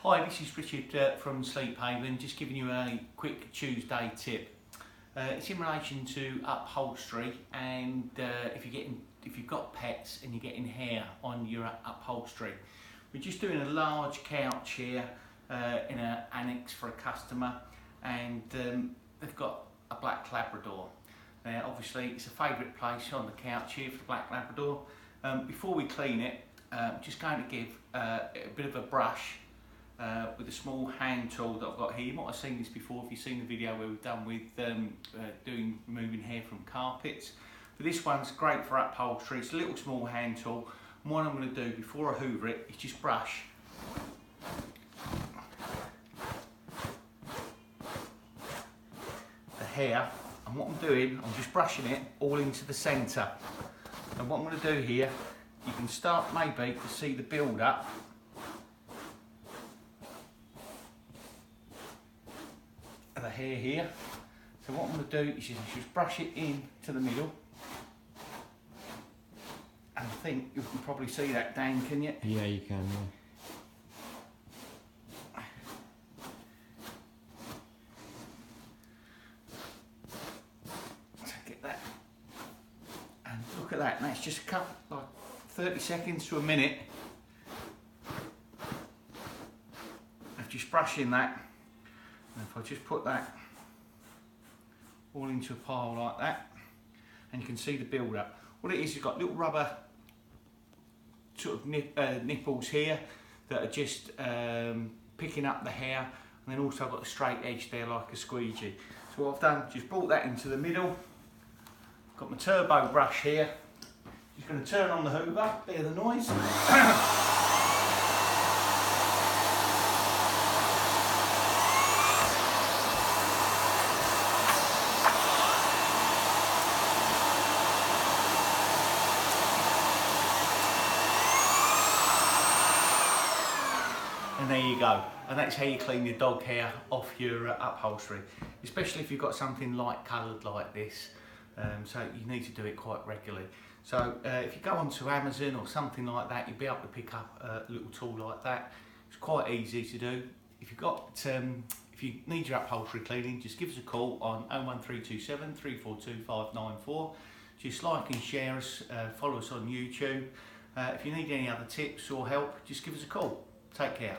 Hi, this is Richard from SleepHaven, just giving you a quick Tuesday tip. It's in relation to upholstery, and if you've got pets and you're getting hair on your upholstery. We're just doing a large couch here in an annex for a customer, and they've got a black Labrador. Now obviously it's a favourite place on the couch here for the black Labrador. Before we clean it, I'm just going to give a bit of a brush with a small hand tool that I've got here. You might have seen this before if you've seen the video where we've done with removing hair from carpets. But this one's great for upholstery. It's a little small hand tool. And what I'm going to do before I hoover it is just brush the hair. And what I'm doing, I'm just brushing it all into the centre. And what I'm going to do here, you can start maybe to see the build up. The hair here. So what I'm going to do is just brush it in to the middle, and I think you can probably see that, Dan, can you? Yeah, you can. Yeah. So get that, and look at that. And that's just a couple, like 30 seconds to a minute of just brushing that. And if I just put that all into a pile like that, and you can see the build up. What it is, you've got little rubber sort of nipples here that are just picking up the hair, and then also got a straight edge there like a squeegee. So what I've done, just brought that into the middle. Got my turbo brush here. Just going to turn on the hoover, hear the noise. And there you go, and that's how you clean your dog hair off your upholstery, especially if you've got something light coloured like this. So you need to do it quite regularly. So if you go onto Amazon or something like that, you'll be able to pick up a little tool like that. It's quite easy to do. If you need your upholstery cleaning, just give us a call on 01327 342 594. Just like and share us, follow us on YouTube. If you need any other tips or help, just give us a call. Take care.